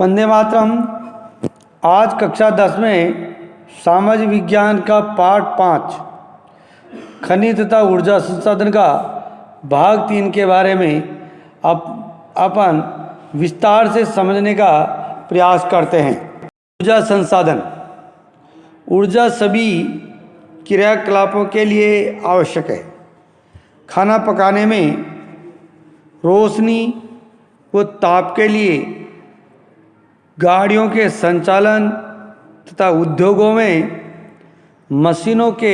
वंदे मातरम। आज कक्षा 10 में सामाजिक विज्ञान का पाठ 5 खनिज तथा ऊर्जा संसाधन का भाग 3 के बारे में अपन विस्तार से समझने का प्रयास करते हैं। ऊर्जा संसाधन। ऊर्जा सभी क्रियाकलापों के लिए आवश्यक है। खाना पकाने में, रोशनी व ताप के लिए, गाड़ियों के संचालन तथा उद्योगों में मशीनों के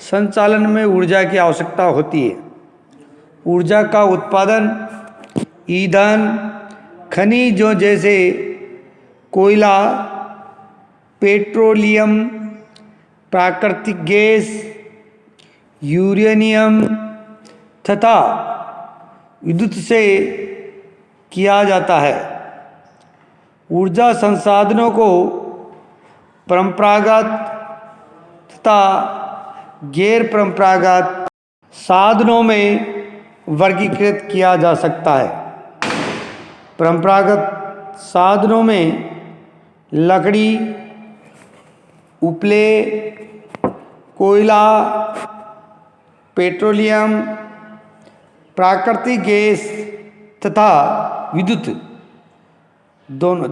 संचालन में ऊर्जा की आवश्यकता होती है। ऊर्जा का उत्पादन ईंधन, खनिजों जैसे कोयला, पेट्रोलियम, प्राकृतिक गैस, यूरेनियम तथा विद्युत से किया जाता है। ऊर्जा संसाधनों को परंपरागत तथा गैर परंपरागत साधनों में वर्गीकृत किया जा सकता है। परंपरागत साधनों में लकड़ी, उपले, कोयला, पेट्रोलियम, प्राकृतिक गैस तथा विद्युत दोनों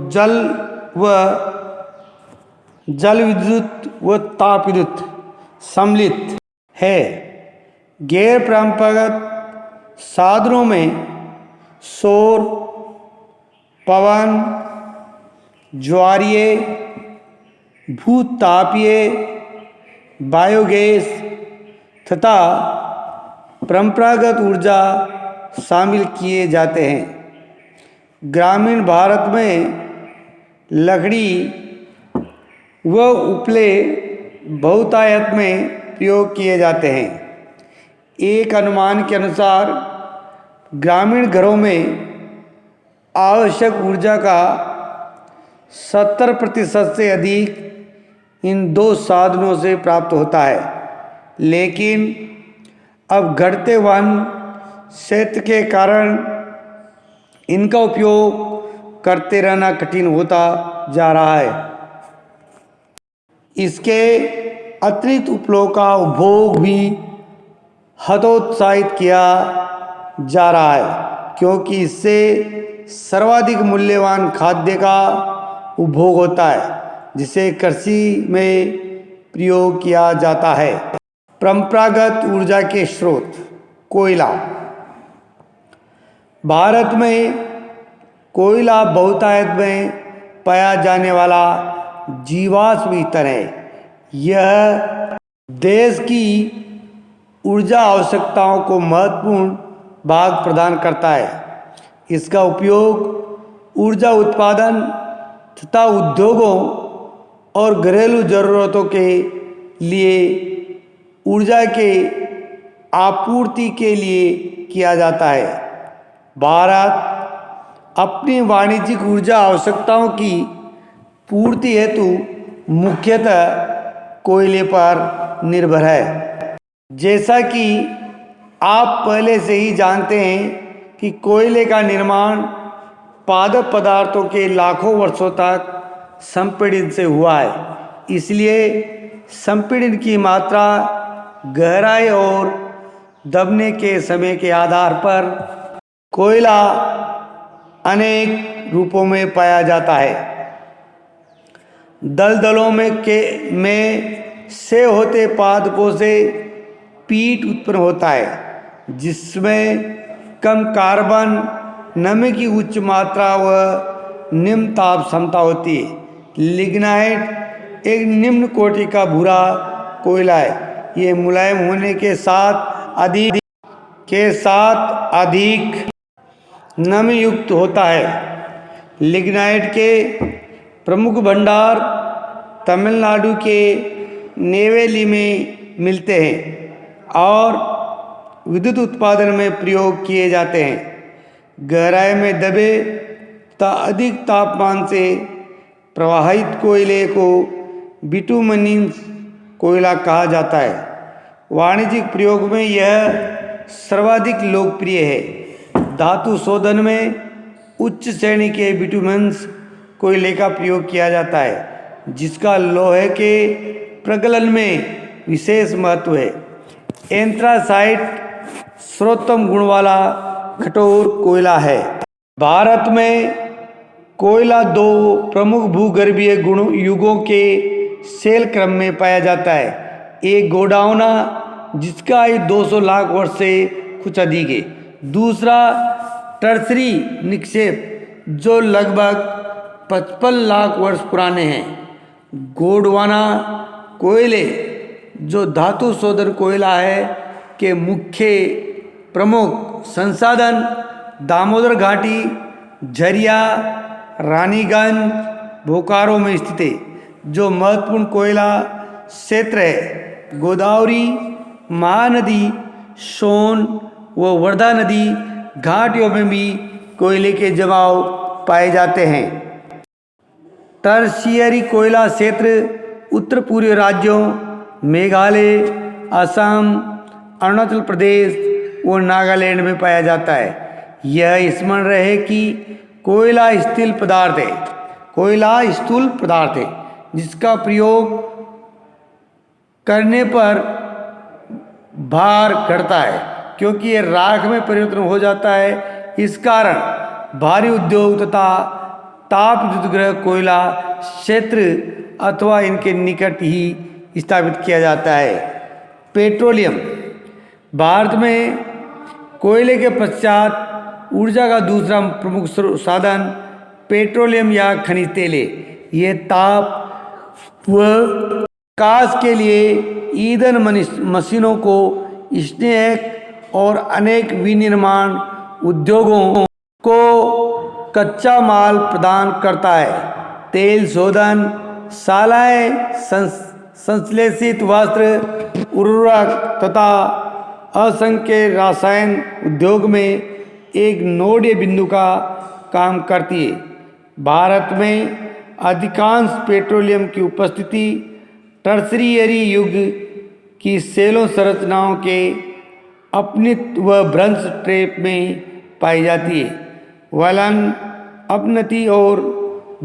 जल विद्युत व ताप विद्युत सम्मिलित है। गैर परंपरागत साधनों में सौर, पवन, ज्वारीय, भूतापीय, बायोगैस तथा परंपरागत ऊर्जा शामिल किए जाते हैं। ग्रामीण भारत में लकड़ी व उपले बहुतायत में प्रयोग किए जाते हैं। एक अनुमान के अनुसार ग्रामीण घरों में आवश्यक ऊर्जा का 70% से अधिक इन दो साधनों से प्राप्त होता है। लेकिन अब घटते वन क्षेत्र के कारण इनका उपयोग करते रहना कठिन होता जा रहा है। इसके अतिरिक्त उपलों का उपभोग भी हतोत्साहित किया जा रहा है, क्योंकि इससे सर्वाधिक मूल्यवान खाद्य का उपभोग होता है, जिसे कृषि में प्रयोग किया जाता है। परंपरागत ऊर्जा के स्रोत। कोयला। भारत में कोयला बहुतायत में पाया जाने वाला जीवाश्म ईंधन है। यह देश की ऊर्जा आवश्यकताओं को महत्वपूर्ण भाग प्रदान करता है। इसका उपयोग ऊर्जा उत्पादन तथा उद्योगों और घरेलू ज़रूरतों के लिए ऊर्जा के आपूर्ति के लिए किया जाता है। भारत अपनी वाणिज्यिक ऊर्जा आवश्यकताओं की पूर्ति हेतु मुख्यतः कोयले पर निर्भर है। जैसा कि आप पहले से ही जानते हैं कि कोयले का निर्माण पादप पदार्थों के लाखों वर्षों तक संपीड़न से हुआ है। इसलिए संपीड़न की मात्रा, गहराई और दबने के समय के आधार पर कोयला अनेक रूपों में पाया जाता है। दलदलों में से होते पादपों से पीट उत्पन्न होता है, जिसमें कम कार्बन, नमी की उच्च मात्रा व निम्न ताप क्षमता होती है। लिग्नाइट एक निम्न कोटि का भूरा कोयला है। ये मुलायम होने के साथ अधिक नमी युक्त होता है। लिग्नाइट के प्रमुख भंडार तमिलनाडु के नेवेली में मिलते हैं और विद्युत उत्पादन में प्रयोग किए जाते हैं। गहराई में दबे तथा अधिक तापमान से प्रवाहित कोयले को बिटुमिनस कोयला कहा जाता है। वाणिज्यिक प्रयोग में यह सर्वाधिक लोकप्रिय है। धातु शोधन में उच्च श्रेणी के बिटुमेंस कोयले का प्रयोग किया जाता है, जिसका लोहे के प्रगलन में विशेष महत्व है। एंथ्रासाइट सर्वोत्तम गुण वाला कठोर कोयला है। भारत में कोयला दो प्रमुख भूगर्भीय गुण युगों के सेल क्रम में पाया जाता है। एक गोडाउना, जिसका आयु 200 लाख वर्ष से कुछ अधिक है। दूसरा टर्सरी निक्षेप, जो लगभग 55 लाख वर्ष पुराने हैं। गोंडवाना कोयले, जो धातु शोधन कोयला है, के मुख्य प्रमुख संसाधन दामोदर घाटी, झरिया, रानीगंज, बोकारो में स्थित है। जो महत्वपूर्ण कोयला क्षेत्र है, गोदावरी, महानदी, सोन व वर्धा नदी घाटियों में भी कोयले के जमाव पाए जाते हैं। टर्शियरी कोयला क्षेत्र उत्तर पूर्वी राज्यों मेघालय, असम, अरुणाचल प्रदेश और नागालैंड में पाया जाता है। यह स्मरण रहे कि कोयला स्थूल पदार्थ है। कोयला स्थूल पदार्थ है, जिसका प्रयोग करने पर भार घटता है, क्योंकि यह राख में परिवर्तन हो जाता है। इस कारण भारी उद्योग तथा ताप विद्युत गृह कोयला क्षेत्र अथवा इनके निकट ही स्थापित किया जाता है। पेट्रोलियम, भारत में कोयले के पश्चात ऊर्जा का दूसरा प्रमुख साधन पेट्रोलियम या खनिज तेल है। ये ताप व प्रकाश के लिए ईंधन मशीनों को, स्नेहक और अनेक विनिर्माण उद्योगों को कच्चा माल प्रदान करता है। तेल शोधन शालाएं, संश्लेषित वस्त्र, उर्वरक तथा असंख्य रसायन उद्योग में एक नोडीय बिंदु का काम करती है। भारत में अधिकांश पेट्रोलियम की उपस्थिति टर्शियरी युग की सेलों संरचनाओं के अपनित व भ्रंश ट्रेप में पाई जाती है। वलन, अपनति और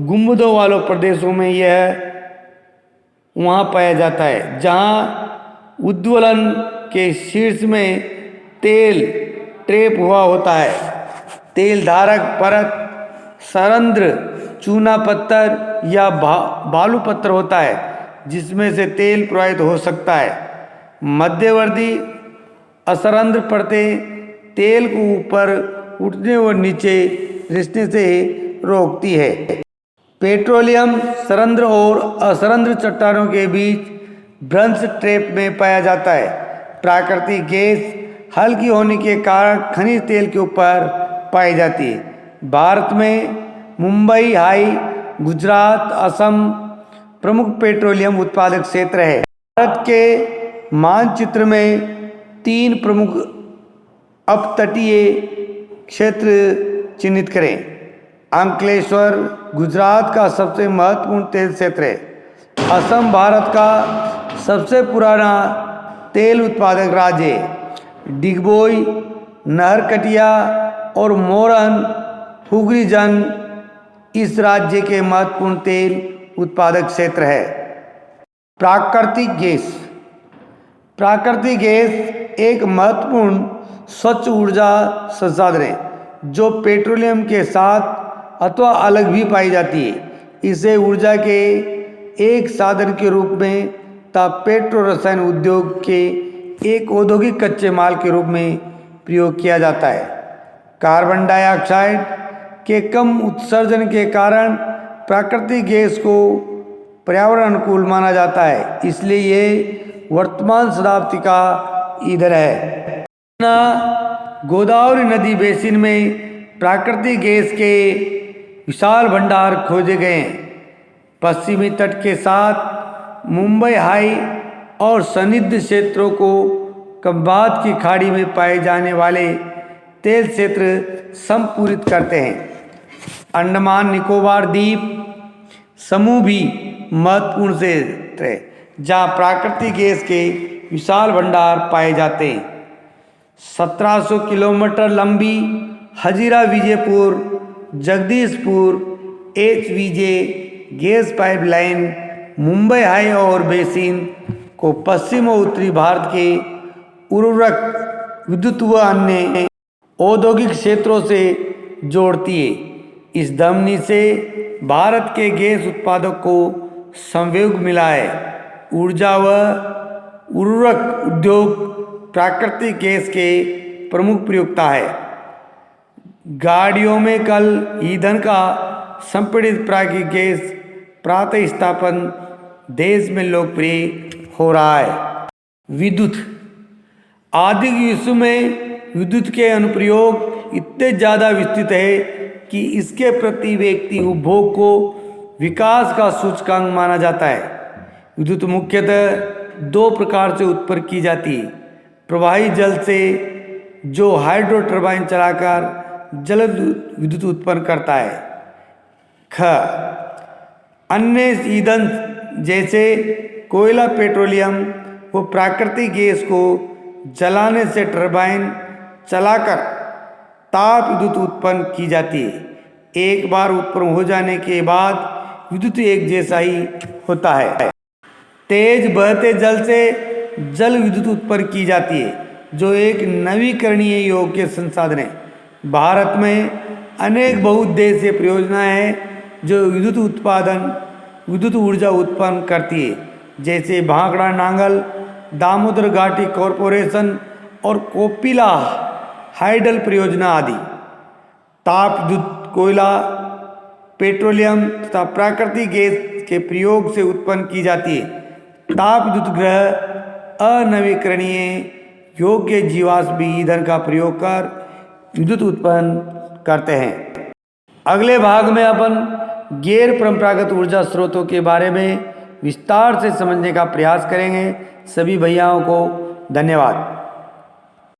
गुंबदों वालों प्रदेशों में यह वहाँ पाया जाता है, जहाँ उद्वलन के शीर्ष में तेल ट्रेप हुआ होता है। तेल धारक परत सरंध्र, चूना पत्थर या बालू पत्थर होता है, जिसमें से तेल प्रवाहित हो सकता है। मध्यवर्ती असरंध्र परतें तेल को ऊपर उठने और नीचे रिसने से रोकती है। पेट्रोलियम सरंध्र और असरंध्र चट्टानों के बीच भ्रंश ट्रेप में पाया जाता है। प्राकृतिक गैस हल्की होने के कारण खनिज तेल के ऊपर पाई जाती है। भारत में मुंबई, हाई, गुजरात, असम प्रमुख पेट्रोलियम उत्पादक क्षेत्र है। भारत के मानचित्र में 3 प्रमुख अपतटीय क्षेत्र चिन्हित करें। अंकलेश्वर गुजरात का सबसे महत्वपूर्ण तेल क्षेत्र है। असम भारत का सबसे पुराना तेल उत्पादक राज्य है। डिगबोई, नहरकटिया और मोरन हुगली जन इस राज्य के महत्वपूर्ण तेल उत्पादक क्षेत्र है। प्राकृतिक गैस, प्राकृतिक गैस एक महत्वपूर्ण स्वच्छ ऊर्जा संसाधन है, जो पेट्रोलियम के साथ अथवा अलग भी पाई जाती है। इसे ऊर्जा के एक साधन के रूप में तथा पेट्रो रसायन उद्योग के एक औद्योगिक कच्चे माल के रूप में प्रयोग किया जाता है। कार्बन डाइऑक्साइड के कम उत्सर्जन के कारण प्राकृतिक गैस को पर्यावरण अनुकूल माना जाता है, इसलिए ये वर्तमान शताब्दी का ईंधन है। गोदावरी नदी बेसिन में प्राकृतिक गैस के विशाल भंडार खोजे गए हैं। पश्चिमी तट के साथ मुंबई हाई और सन्निध क्षेत्रों को कब्बात की खाड़ी में पाए जाने वाले तेल क्षेत्र संपूरित करते हैं। अंडमान निकोबार द्वीप समूह भी महत्वपूर्ण क्षेत्र है, जहाँ प्राकृतिक गैस के विशाल भंडार पाए जाते हैं। 1700 किलोमीटर लंबी Hazira Vijaypur Jagdishpur HVJ gas pipeline Mumbai high और बेसिन को पश्चिम और उत्तरी भारत के उर्वरक विद्युत व अन्य औद्योगिक क्षेत्रों से जोड़ती है। इस धमनी से भारत के गैस उत्पादक को संयोग मिला है। ऊर्जा व उर्वरक उद्योग प्राकृतिक गैस के प्रमुख प्रयोक्ता है। गाड़ियों में कल ईंधन का संपीड़ित प्राकृतिक गैस प्रातः स्थापन देश में लोकप्रिय हो रहा है। विद्युत आधुनिक विश्व में विद्युत के अनुप्रयोग इतने ज़्यादा विस्तृत है कि इसके प्रति व्यक्ति उपभोग को विकास का सूचकांक माना जाता है। विद्युत मुख्यतः दो प्रकार से उत्पन्न की जाती है। प्रवाही जल से, जो हाइड्रो टरबाइन चलाकर जल विद्युत उत्पन्न करता है। ख अन्य ईंधन जैसे कोयला, पेट्रोलियम व प्राकृतिक गैस को जलाने से टरबाइन चलाकर ताप विद्युत उत्पन्न की जाती है। एक बार उत्पन्न हो जाने के बाद विद्युत एक जैसा ही होता है। तेज बहते जल से जल विद्युत उत्पन्न की जाती है, जो एक नवीकरणीय योग्य संसाधन है। भारत में अनेक बहुउद्देशीय परियोजनाएं हैं जो विद्युत ऊर्जा उत्पन्न करती है, जैसे भांगड़ा नांगल, दामोदर घाटी कॉरपोरेशन और कोपिला हाइडल परियोजना आदि। ताप विद्युत कोयला, पेट्रोलियम तथा प्राकृतिक गैस के प्रयोग से उत्पन्न की जाती है। ताप विद्युत गृह अनवीकरणीय योग्य जीवाश्म ईंधन का प्रयोग कर विद्युत उत्पन्न करते हैं। अगले भाग में अपन गैर परंपरागत ऊर्जा स्रोतों के बारे में विस्तार से समझने का प्रयास करेंगे। सभी भैयाओं को धन्यवाद।